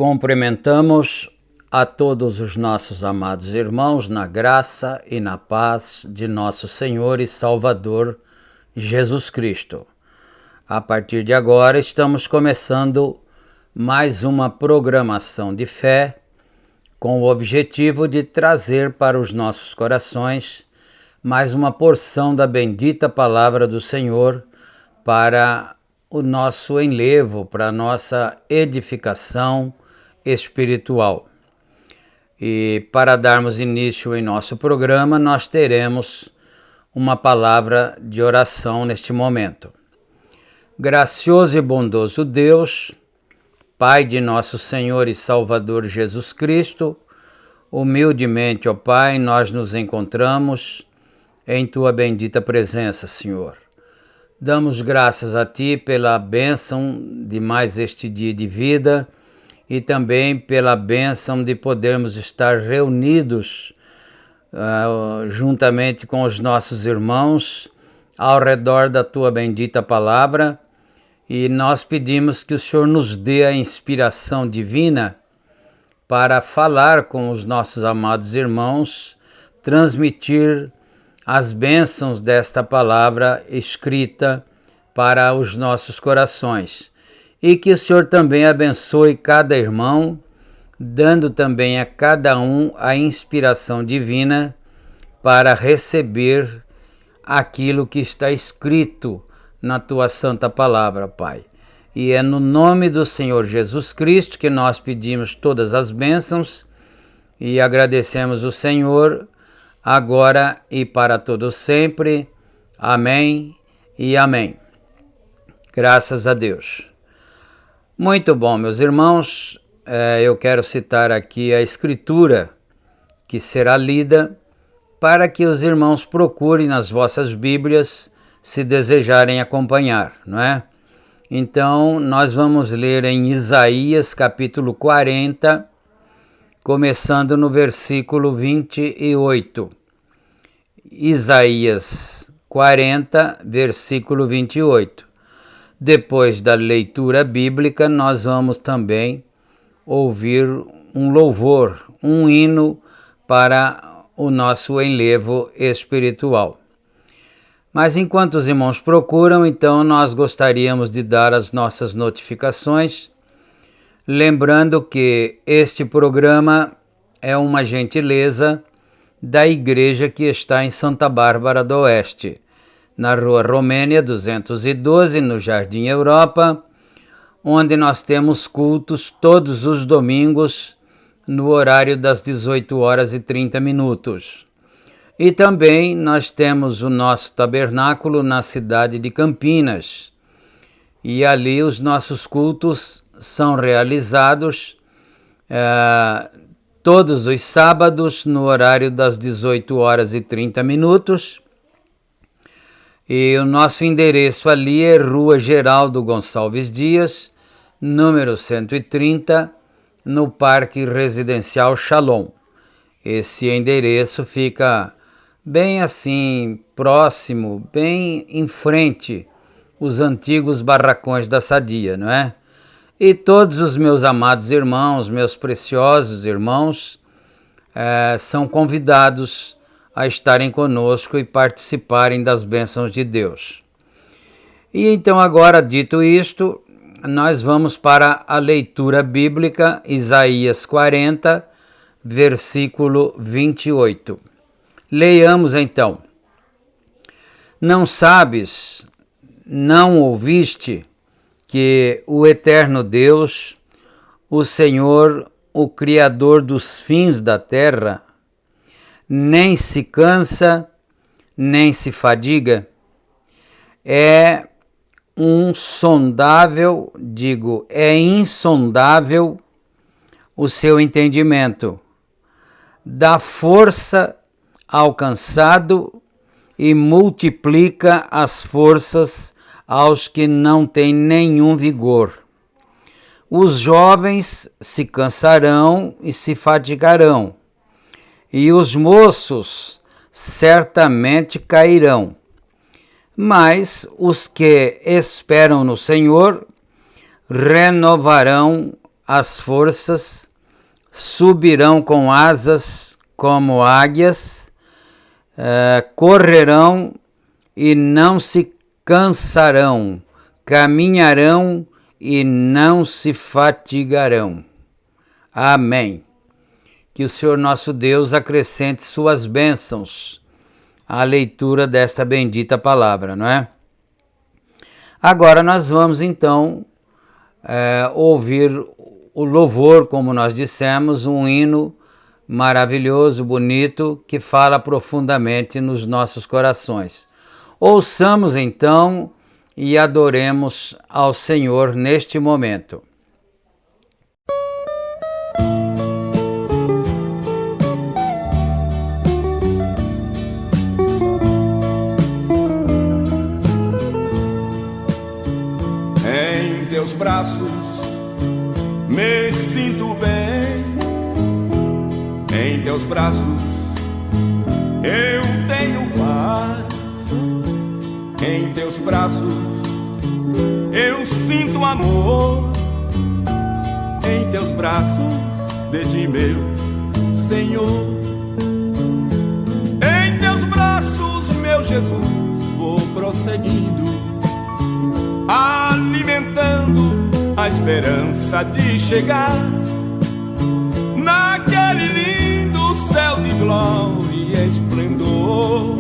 Cumprimentamos a todos os nossos amados irmãos na graça e na paz de nosso Senhor e Salvador Jesus Cristo. A partir de agora estamos começando mais uma programação de fé com o objetivo de trazer para os nossos corações mais uma porção da bendita palavra do Senhor para o nosso enlevo, para a nossa edificação espiritual. E para darmos início em nosso programa, nós teremos uma palavra de oração neste momento. Gracioso e bondoso Deus, Pai de nosso Senhor e Salvador Jesus Cristo, humildemente, ó Pai, nós nos encontramos em Tua bendita presença, Senhor. Damos graças a Ti pela bênção de mais este dia de vida e também pela bênção de podermos estar reunidos juntamente com os nossos irmãos ao redor da Tua bendita palavra, e nós pedimos que o Senhor nos dê a inspiração divina para falar com os nossos amados irmãos, transmitir as bênçãos desta palavra escrita para os nossos corações. E que o Senhor também abençoe cada irmão, dando também a cada um a inspiração divina para receber aquilo que está escrito na Tua santa palavra, Pai. E é no nome do Senhor Jesus Cristo que nós pedimos todas as bênçãos e agradecemos o Senhor agora e para todo sempre. Amém e amém. Graças a Deus. Muito bom, meus irmãos, eu quero citar aqui a escritura que será lida para que os irmãos procurem nas vossas Bíblias se desejarem acompanhar, não é? Então, nós vamos ler em Isaías capítulo 40, começando no versículo 28. Isaías 40, versículo 28. Depois da leitura bíblica, nós vamos também ouvir um louvor, um hino para o nosso enlevo espiritual. Mas enquanto os irmãos procuram, então nós gostaríamos de dar as nossas notificações, lembrando que este programa é uma gentileza da igreja que está em Santa Bárbara do Oeste, na Rua Romênia 212, no Jardim Europa, onde nós temos cultos todos os domingos, no horário das 18h30. E também nós temos o nosso tabernáculo na cidade de Campinas. E ali os nossos cultos são realizados todos os sábados, no horário das 18h30. E o nosso endereço ali é Rua Geraldo Gonçalves Dias, número 130, no Parque Residencial Shalom. Esse endereço fica bem assim, próximo, bem em frente, os antigos barracões da Sadia, não é? E todos os meus amados irmãos, meus preciosos irmãos, são convidados a estarem conosco e participarem das bênçãos de Deus. E então agora, dito isto, nós vamos para a leitura bíblica, Isaías 40, versículo 28. Leiamos então. Não sabes, não ouviste, que o eterno Deus, o Senhor, o Criador dos fins da terra, nem se cansa, nem se fadiga, é insondável o seu entendimento, dá força ao cansado e multiplica as forças aos que não têm nenhum vigor. Os jovens se cansarão e se fadigarão, e os moços certamente cairão. Mas os que esperam no Senhor renovarão as forças, subirão com asas como águias, correrão e não se cansarão, caminharão e não se fatigarão. Amém. Que o Senhor nosso Deus acrescente suas bênçãos à leitura desta bendita palavra, não é? Agora nós vamos então ouvir o louvor, como nós dissemos, um hino maravilhoso, bonito, que fala profundamente nos nossos corações. Ouçamos então e adoremos ao Senhor neste momento. Em teus braços me sinto bem, em teus braços eu tenho paz, em teus braços eu sinto amor, em teus braços de ti, meu Senhor. Em teus braços, meu Jesus, vou prosseguindo, alimentando a esperança de chegar naquele lindo céu de glória e esplendor.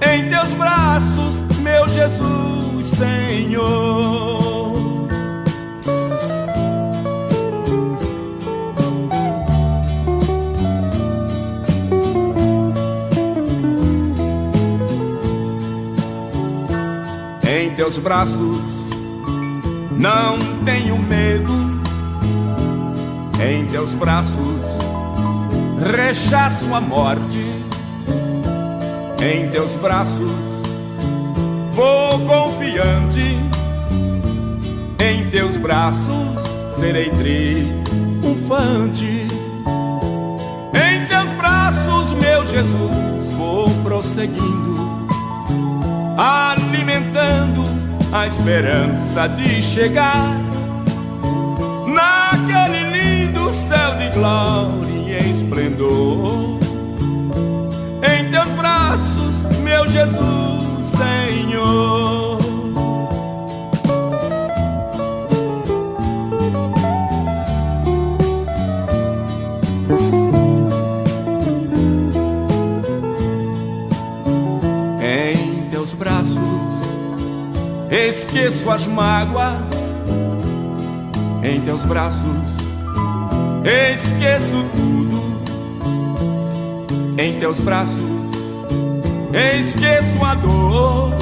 Em teus braços, meu Jesus, Senhor. Em teus braços não tenho medo, em teus braços rechaço a morte, em teus braços vou confiante, em teus braços serei triunfante. Em teus braços, meu Jesus, vou prosseguindo, alimentando a esperança de chegar naquele lindo céu de glória e esplendor. Em teus braços, meu Jesus, Senhor. Em teus braços esqueço as mágoas, em teus braços esqueço tudo, em teus braços esqueço a dor,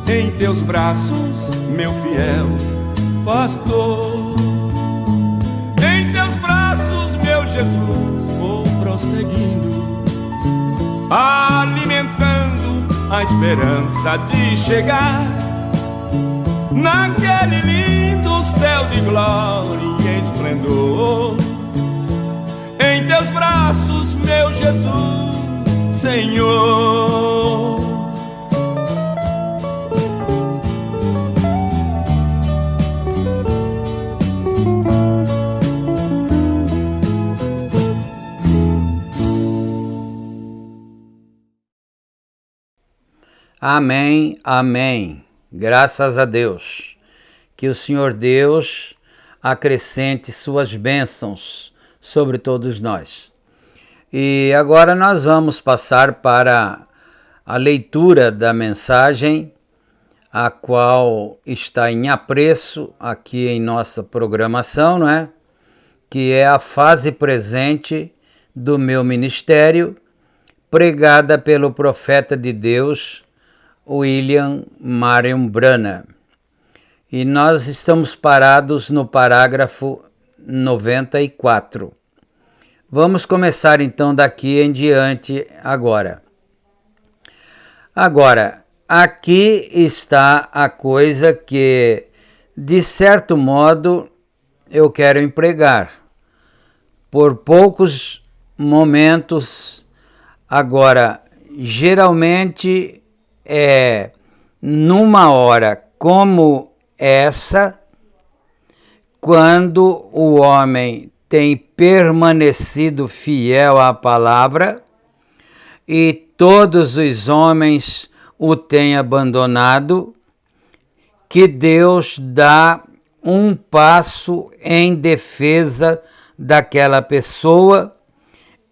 em teus braços, meu fiel pastor. Em teus braços, meu Jesus, vou prosseguindo, alimentando a esperança de chegar naquele lindo céu de glória e esplendor. Em teus braços, meu Jesus, Senhor. Amém, amém. Graças a Deus. Que o Senhor Deus acrescente suas bênçãos sobre todos nós. E agora nós vamos passar para a leitura da mensagem, a qual está em apreço aqui em nossa programação, não é? Que é a fase presente do meu ministério, pregada pelo profeta de Deus, William Marion Branham. E nós estamos parados no parágrafo 94. Vamos começar então daqui em diante agora. Agora, aqui está a coisa que, de certo modo, eu quero empregar. Por poucos momentos, agora, geralmente numa hora como essa, quando o homem tem permanecido fiel à palavra e todos os homens o têm abandonado, que Deus dá um passo em defesa daquela pessoa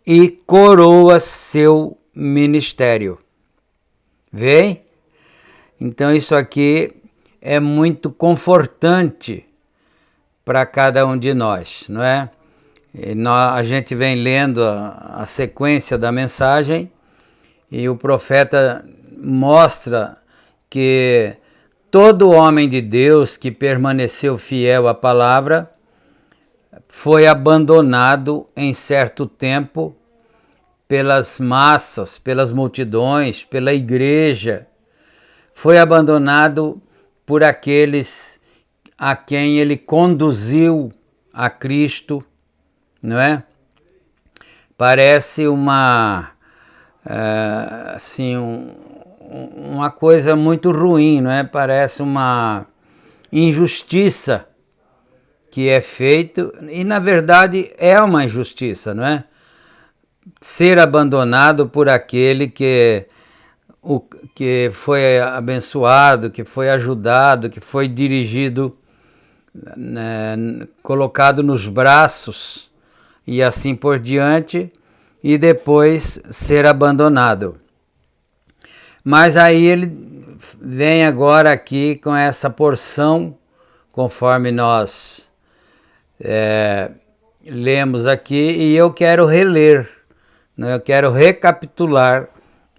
e coroa seu ministério. Vê? Então isso aqui é muito confortante para cada um de nós, não é? A gente vem lendo a sequência da mensagem e o profeta mostra que todo homem de Deus que permaneceu fiel à palavra foi abandonado em certo tempo pelas massas, pelas multidões, pela igreja. Foi abandonado por aqueles a quem ele conduziu a Cristo, não é? Parece uma coisa muito ruim, não é? Parece uma injustiça que é feita, e na verdade é uma injustiça, não é? Ser abandonado por aquele que foi abençoado, que foi ajudado, que foi dirigido, né, colocado nos braços e assim por diante, e depois ser abandonado. Mas aí ele vem agora aqui com essa porção, conforme nós lemos aqui, e eu quero reler, né? Eu quero recapitular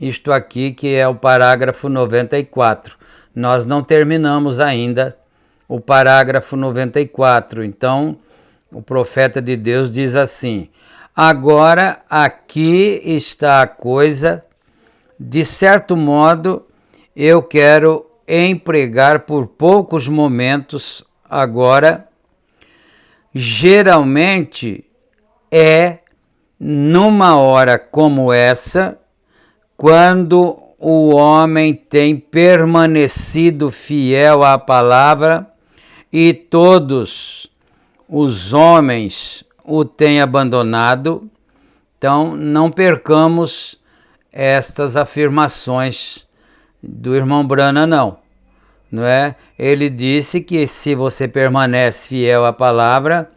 isto aqui, que é o parágrafo 94. Nós não terminamos ainda o parágrafo 94. Então, o profeta de Deus diz assim: agora aqui está a coisa, de certo modo, eu quero empregar por poucos momentos agora. Geralmente é numa hora como essa, quando o homem tem permanecido fiel à palavra e todos os homens o têm abandonado. Então, não percamos estas afirmações do irmão Branham, não é? Ele disse que se você permanece fiel à palavra,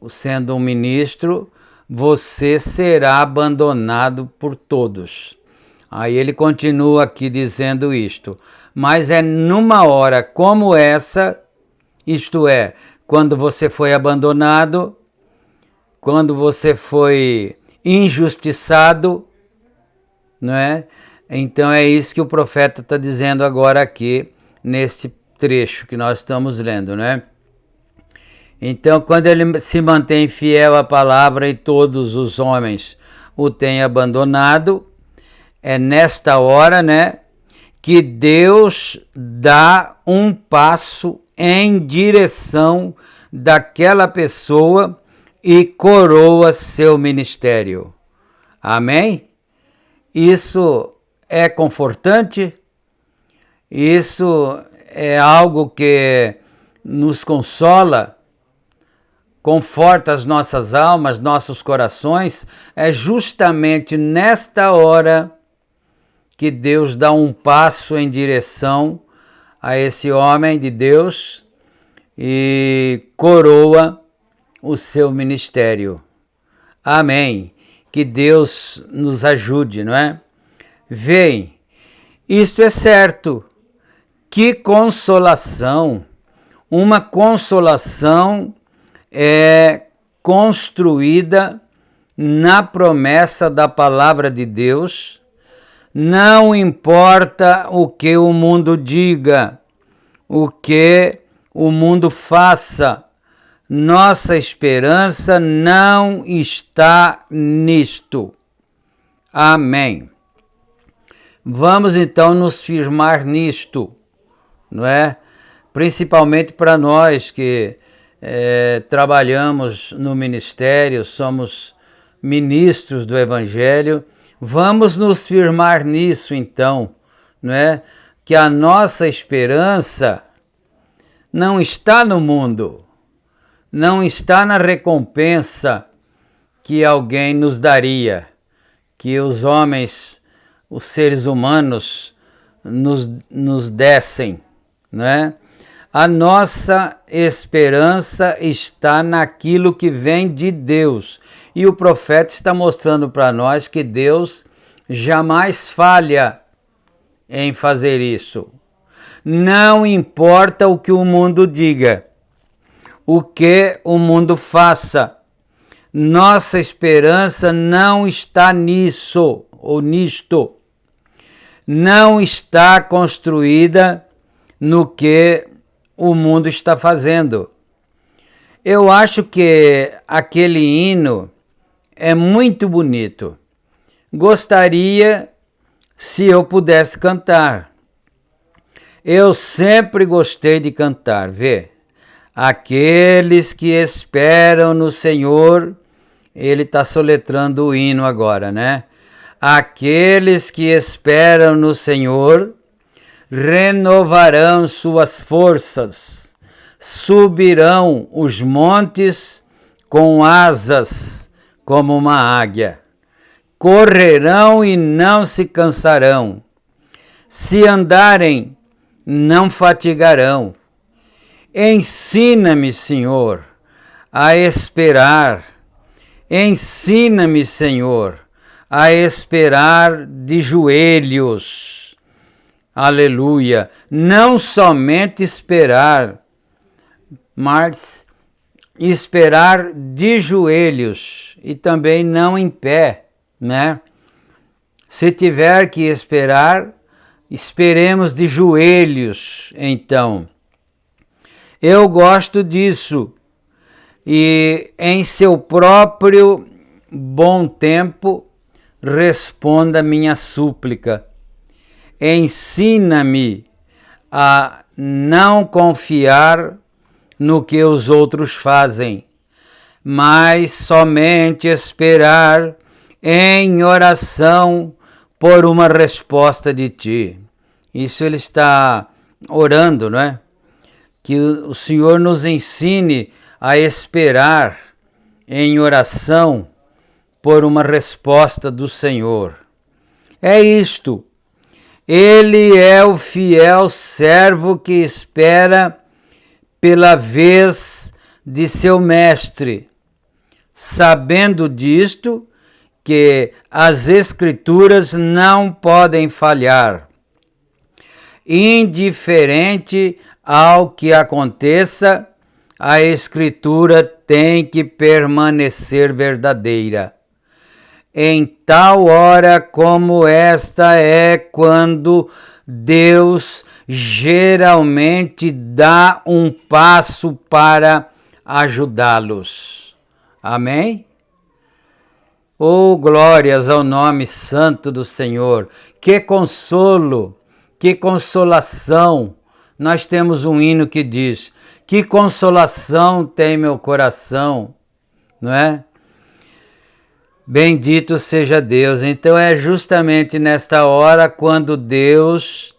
sendo um ministro, você será abandonado por todos. Aí ele continua aqui dizendo isto: mas é numa hora como essa, isto é, quando você foi abandonado, quando você foi injustiçado, não é? Então é isso que o profeta está dizendo agora aqui, nesse trecho que nós estamos lendo, né? Então, quando ele se mantém fiel à palavra e todos os homens o têm abandonado, é nesta hora, né, que Deus dá um passo em direção daquela pessoa e coroa seu ministério. Amém? Isso é confortante? Isso é algo que nos consola, conforta as nossas almas, nossos corações. É justamente nesta hora que Deus dá um passo em direção a esse homem de Deus e coroa o seu ministério. Amém. Que Deus nos ajude, não é? Vem, isto é certo. Que consolação! Uma consolação é construída na promessa da palavra de Deus. Não importa o que o mundo diga, o que o mundo faça, nossa esperança não está nisto. Amém. Vamos então nos firmar nisto, não é? Principalmente para nós que trabalhamos no ministério, somos ministros do Evangelho. Vamos nos firmar nisso então, não é? Que a nossa esperança não está no mundo. não está na recompensa que alguém nos daria, que os homens, os seres humanos nos dessem, né? A nossa esperança está naquilo que vem de Deus. E o profeta está mostrando para nós que Deus jamais falha em fazer isso. Não importa o que o mundo diga, o que o mundo faça. Nossa esperança não está nisso ou nisto. Não está construída no que o mundo está fazendo. Eu acho que aquele hino é muito bonito. Gostaria se eu pudesse cantar. Eu sempre gostei de cantar, vê? Aqueles que esperam no Senhor, ele está soletrando o hino agora, né? Aqueles que esperam no Senhor renovarão suas forças, subirão os montes com asas como uma águia, correrão e não se cansarão, se andarem, não fatigarão. Ensina-me, Senhor, a esperar. Ensina-me, Senhor, a esperar de joelhos. Aleluia! Não somente esperar, mas esperar de joelhos e também não em pé, né? Se tiver que esperar, esperemos de joelhos, então. Eu gosto disso. E em seu próprio bom tempo, responda a minha súplica. Ensina-me a não confiar no que os outros fazem, mas somente esperar em oração por uma resposta de ti. Isso ele está orando, não é? Que o Senhor nos ensine a esperar em oração por uma resposta do Senhor. É isto. Ele é o fiel servo que espera pela vez de seu mestre, sabendo disto que as Escrituras não podem falhar. Indiferente ao que aconteça, a Escritura tem que permanecer verdadeira. Em tal hora como esta é quando Deus geralmente dá um passo para ajudá-los. Amém? Oh, glórias ao nome santo do Senhor. Que consolo, que consolação. Nós temos um hino que diz: que consolação tem meu coração, não é? Bendito seja Deus. Então é justamente nesta hora quando Deus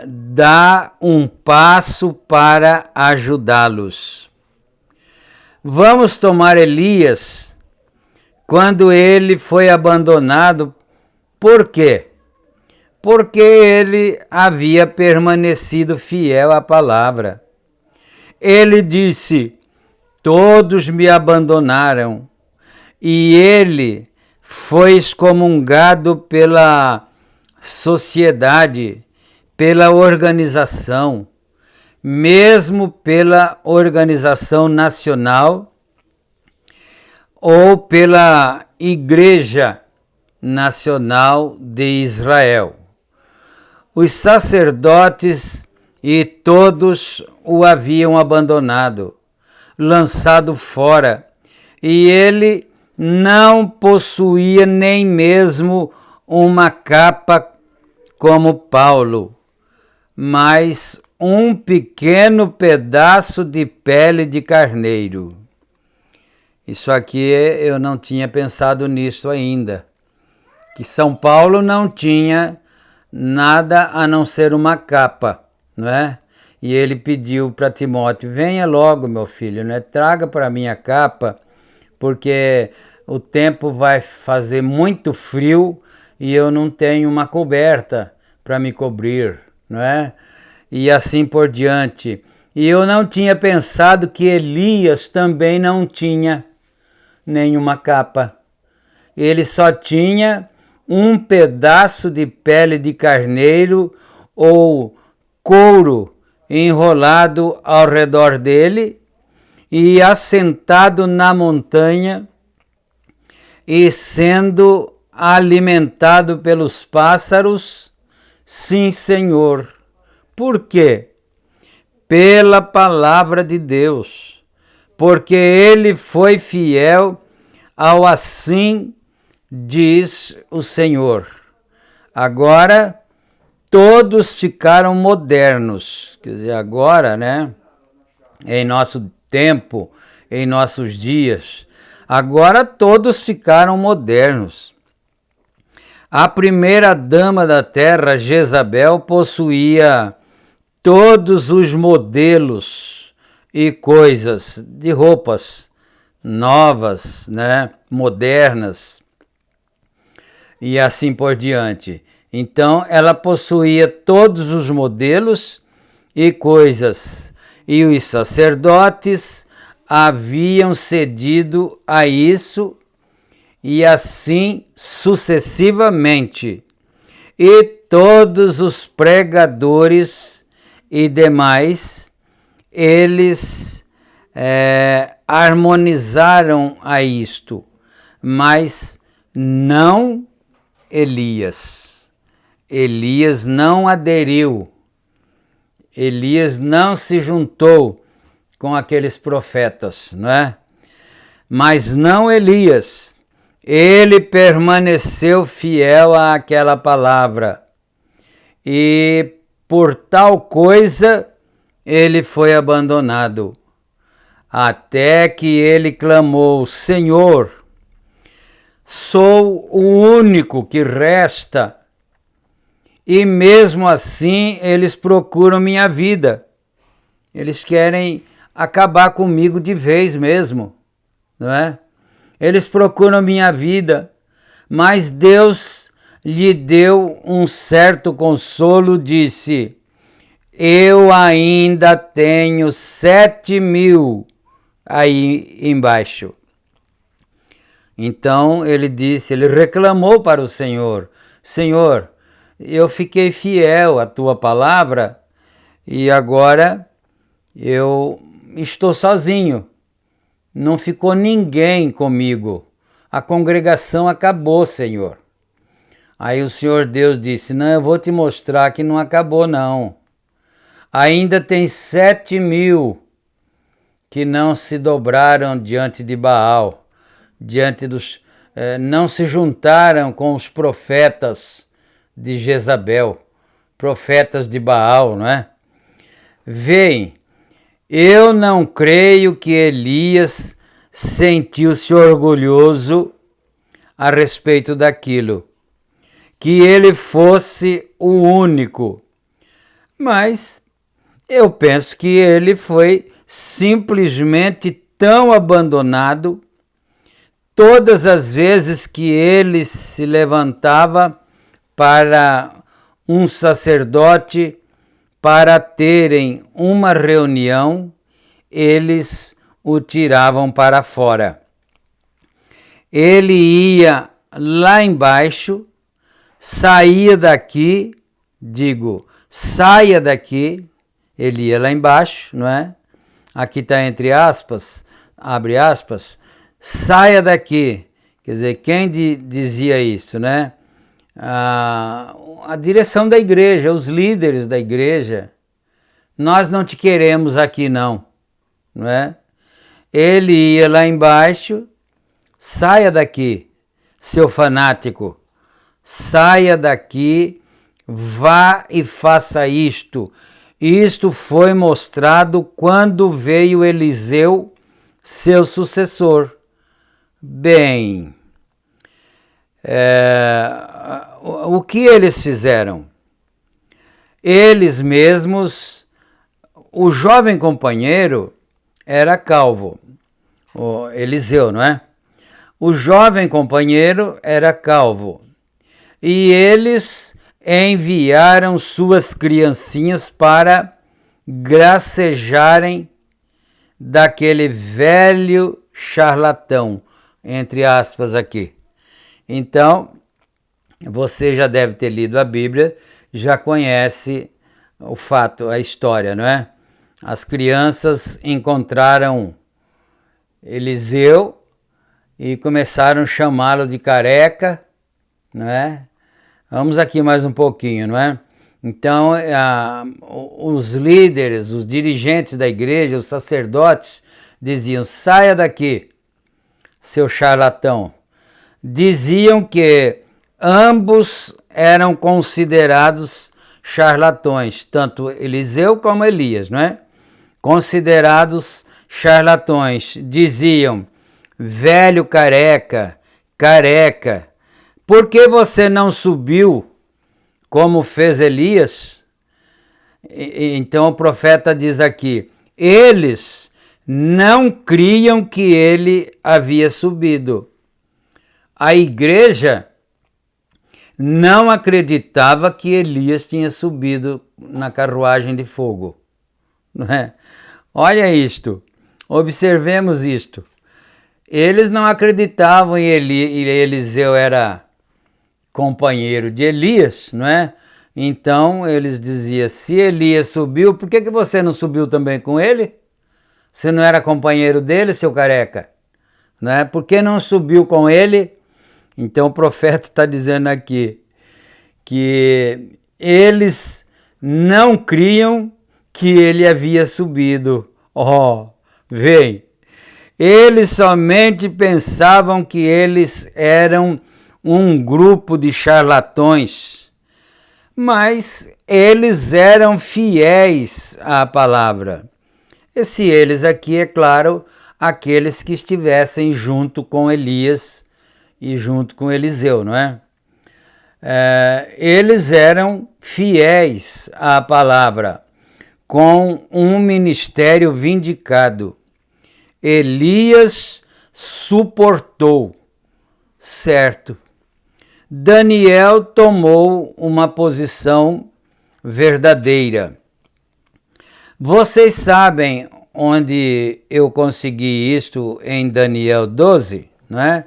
dá um passo para ajudá-los. Vamos tomar Elias quando ele foi abandonado. Por quê? Porque ele havia permanecido fiel à palavra. Ele disse: todos me abandonaram. E ele foi excomungado pela sociedade, pela organização, mesmo pela organização nacional ou pela Igreja Nacional de Israel. Os sacerdotes e todos o haviam abandonado, lançado fora, e ele não possuía nem mesmo uma capa como Paulo, mas um pequeno pedaço de pele de carneiro. Isso aqui eu não tinha pensado nisso ainda, que São Paulo não tinha nada a não ser uma capa, não é? E ele pediu para Timóteo: venha logo, meu filho, né? Traga para mim a capa, porque o tempo vai fazer muito frio e eu não tenho uma coberta para me cobrir, não é? E assim por diante. E eu não tinha pensado que Elias também não tinha nenhuma capa. Ele só tinha um pedaço de pele de carneiro ou couro enrolado ao redor dele e assentado na montanha e sendo alimentado pelos pássaros. Sim, Senhor. Por quê? Pela palavra de Deus, porque ele foi fiel ao assim diz o Senhor. Agora todos ficaram modernos, quer dizer, agora, né, em nosso tempo, em nossos dias, agora todos ficaram modernos. A primeira dama da terra, Jezabel, possuía todos os modelos e coisas de roupas novas, né, modernas e assim por diante. Então ela possuía todos os modelos e coisas, e os sacerdotes haviam cedido a isso, e assim sucessivamente. E todos os pregadores e demais, eles harmonizaram a isto, mas não Elias. Elias não aderiu. Elias não se juntou com aqueles profetas, não é? Mas não Elias. Ele permaneceu fiel àquela palavra. E por tal coisa ele foi abandonado. Até que ele clamou: Senhor, sou o único que resta, e mesmo assim eles procuram minha vida. Eles querem acabar comigo de vez mesmo, não é? Eles procuram minha vida, mas Deus lhe deu um certo consolo, disse: eu ainda tenho 7.000 aí embaixo. Então ele disse, ele reclamou para o Senhor: Senhor, eu fiquei fiel à tua palavra e agora eu estou sozinho. Não ficou ninguém comigo. A congregação acabou, Senhor. Aí o Senhor Deus disse: não, eu vou te mostrar que não acabou, não. Ainda tem 7.000 que não se dobraram diante de Baal, não se juntaram com os profetas de Jezabel, profetas de Baal, não é? Veem, eu não creio que Elias sentiu-se orgulhoso a respeito daquilo, que ele fosse o único, mas eu penso que ele foi simplesmente tão abandonado. Todas as vezes que ele se levantava para um sacerdote para terem uma reunião, eles o tiravam para fora. Ele ia lá embaixo, saia daqui, ele ia lá embaixo, não é? Aqui está entre aspas, abre aspas, saia daqui. Quer dizer, quem dizia isso, né? A direção da igreja, os líderes da igreja: nós não te queremos aqui não é? Ele ia lá embaixo: saia daqui, seu fanático, saia daqui, vá e faça isto. Isto foi mostrado quando veio Eliseu, seu sucessor. Bem, o que eles fizeram? Eles mesmos o jovem companheiro era calvo, o Eliseu, não é? O jovem companheiro era calvo, e eles enviaram suas criancinhas para gracejarem daquele velho charlatão, entre aspas aqui. Então, você já deve ter lido a Bíblia, já conhece o fato, a história, não é? As crianças encontraram Eliseu e começaram a chamá-lo de careca, não é? Vamos aqui mais um pouquinho, não é? Então, os líderes, os dirigentes da igreja, os sacerdotes, diziam: saia daqui, seu charlatão. Diziam que ambos eram considerados charlatões, tanto Eliseu como Elias, não é? Considerados charlatões. Diziam: velho careca, careca, por que você não subiu como fez Elias? Então o profeta diz aqui: eles não criam que ele havia subido. A igreja não acreditava que Elias tinha subido na carruagem de fogo, não é? Olha isto, observemos isto. Eles não acreditavam em Eliseu era companheiro de Elias, não é? Então eles diziam: se Elias subiu, por que você não subiu também com ele? Você não era companheiro dele, seu careca? Não é? Por que não subiu com ele? Então o profeta está dizendo aqui que eles não criam que ele havia subido. Vem! Eles somente pensavam que eles eram um grupo de charlatões, mas eles eram fiéis à palavra. Esse eles aqui, é claro, aqueles que estivessem junto com Elias e junto com Eliseu, não é? Eles eram fiéis à palavra, com um ministério vindicado. Elias suportou, certo. Daniel tomou uma posição verdadeira. Vocês sabem onde eu consegui isto em Daniel 12, não é?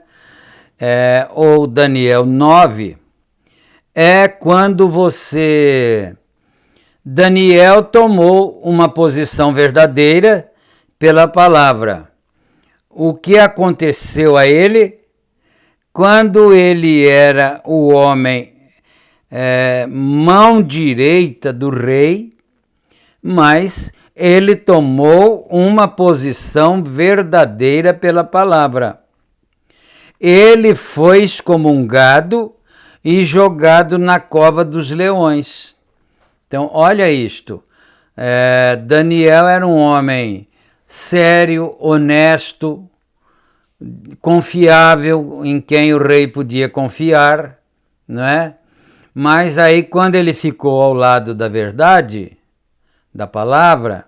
Ou Daniel 9, é quando Daniel tomou uma posição verdadeira pela palavra. O que aconteceu a ele? Quando ele era o homem mão direita do rei, mas ele tomou uma posição verdadeira pela palavra. Ele foi excomungado e jogado na cova dos leões. Então, olha isto. Daniel era um homem sério, honesto, confiável, em quem o rei podia confiar, não é? Mas aí, quando ele ficou ao lado da verdade, da palavra,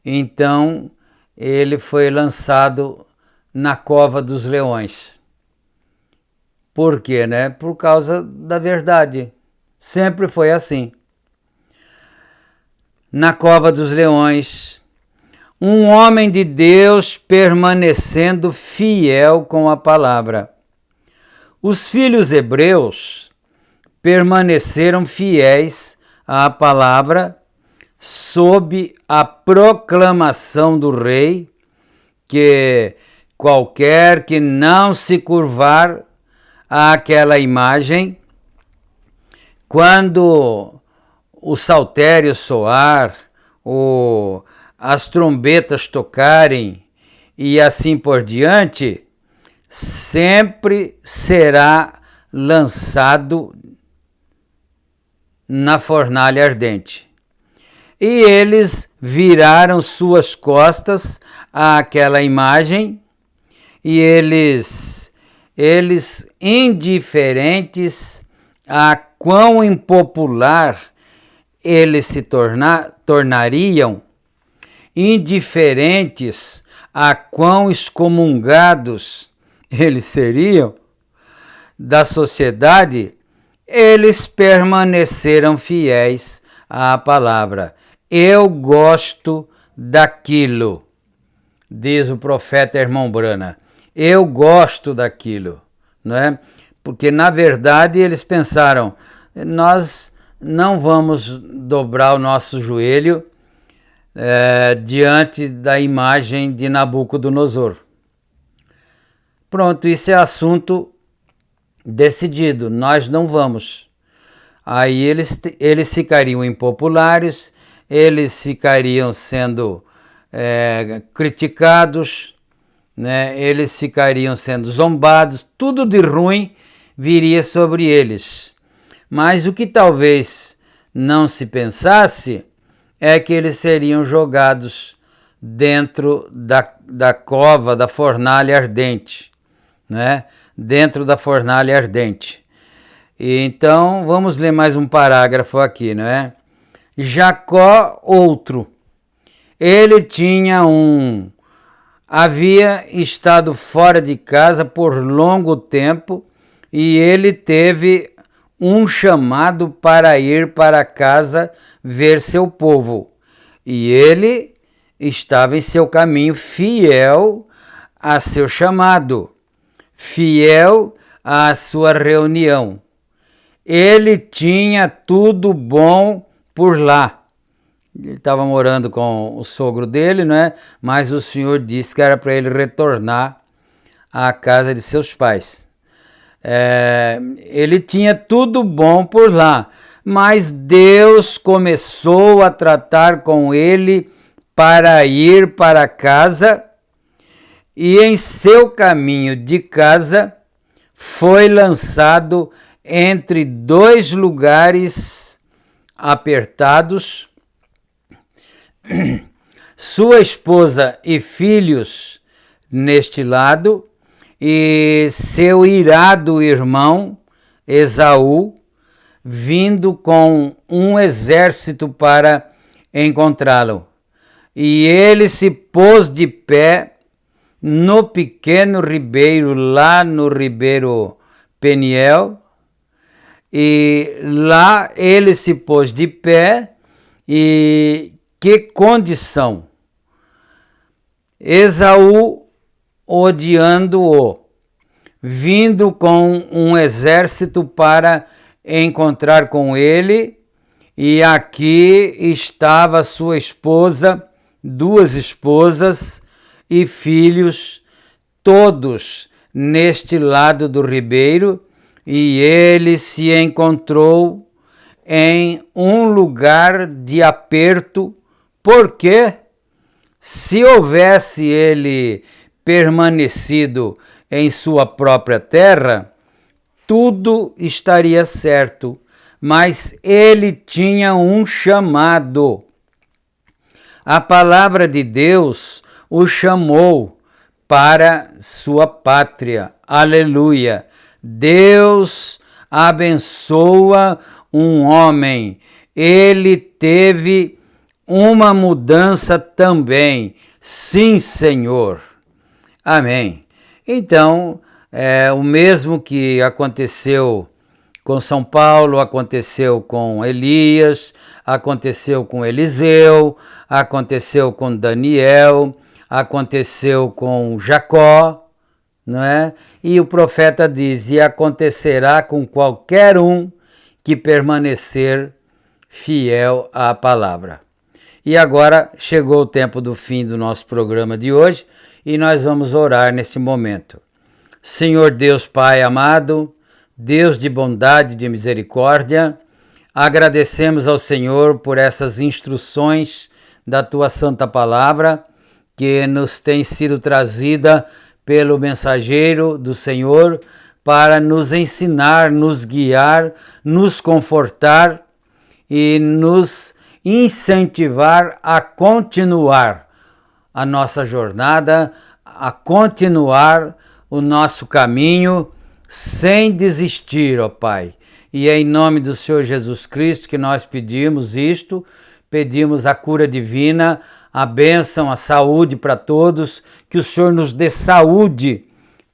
então ele foi lançado na cova dos leões. Por quê, né? Por causa da verdade. Sempre foi assim. Na cova dos leões, um homem de Deus permanecendo fiel com a palavra. Os filhos hebreus permaneceram fiéis à palavra sob a proclamação do rei que qualquer que não se curvar àquela imagem, quando o saltério soar, as trombetas tocarem e assim por diante, sempre será lançado na fornalha ardente. E eles viraram suas costas àquela imagem e eles indiferentes a quão impopular eles se tornariam, indiferentes a quão excomungados eles seriam da sociedade, eles permaneceram fiéis à palavra. Eu gosto daquilo, diz o profeta Irmão Brana. Eu gosto daquilo, não é? Porque na verdade eles pensaram, nós não vamos dobrar o nosso joelho diante da imagem de Nabucodonosor. Pronto, isso é assunto decidido, nós não vamos. Aí eles ficariam impopulares, eles ficariam sendo criticados, né? Eles ficariam sendo zombados, tudo de ruim viria sobre eles. Mas o que talvez não se pensasse é que eles seriam jogados dentro da cova, da fornalha ardente, né? Dentro da fornalha ardente. E então, vamos ler mais um parágrafo aqui, não é? Jacó, outro. Ele havia estado fora de casa por longo tempo e ele teve um chamado para ir para casa ver seu povo. E ele estava em seu caminho fiel a seu chamado, fiel à sua reunião. Ele tinha tudo bom por lá. Ele estava morando com o sogro dele, não é? Mas o Senhor disse que era para ele retornar à casa de seus pais. Ele tinha tudo bom por lá, mas Deus começou a tratar com ele para ir para casa, e em seu caminho de casa foi lançado entre dois lugares apertados. Sua esposa e filhos neste lado, e seu irado irmão Esaú vindo com um exército para encontrá-lo. E ele se pôs de pé no pequeno ribeiro, lá no ribeiro Peniel, e lá ele se pôs de pé. E que condição! Esaú odiando-o, vindo com um exército para encontrar com ele, e aqui estava sua esposa, duas esposas e filhos, todos neste lado do ribeiro, e ele se encontrou em um lugar de aperto, porque se houvesse ele permanecido em sua própria terra, tudo estaria certo, mas ele tinha um chamado. A palavra de Deus o chamou para sua pátria. Aleluia! Deus abençoa um homem. Ele teve uma mudança também. Sim, Senhor. Amém. Então, o mesmo que aconteceu com São Paulo, aconteceu com Elias, aconteceu com Eliseu, aconteceu com Daniel, aconteceu com Jacó, não é? E o profeta diz, e acontecerá com qualquer um que permanecer fiel à palavra. E agora chegou o tempo do fim do nosso programa de hoje e nós vamos orar nesse momento. Senhor Deus Pai amado, Deus de bondade e de misericórdia, agradecemos ao Senhor por essas instruções da Tua Santa Palavra que nos tem sido trazida pelo mensageiro do Senhor para nos ensinar, nos guiar, nos confortar e nos incentivar a continuar a nossa jornada, a continuar o nosso caminho sem desistir, ó Pai. E é em nome do Senhor Jesus Cristo que nós pedimos isto, pedimos a cura divina a bênção, a saúde para todos, que o Senhor nos dê saúde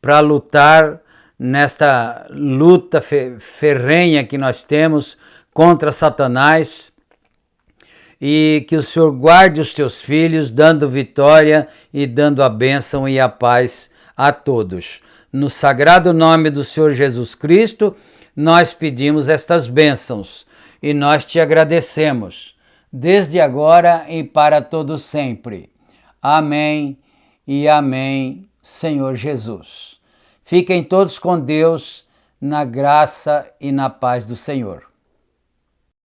para lutar nesta luta ferrenha que nós temos contra Satanás, e que o Senhor guarde os teus filhos, dando vitória e dando a bênção e a paz a todos. No sagrado nome do Senhor Jesus Cristo, nós pedimos estas bênçãos e nós te agradecemos, desde agora e para todo sempre. Amém e amém, Senhor Jesus. Fiquem todos com Deus, na graça e na paz do Senhor.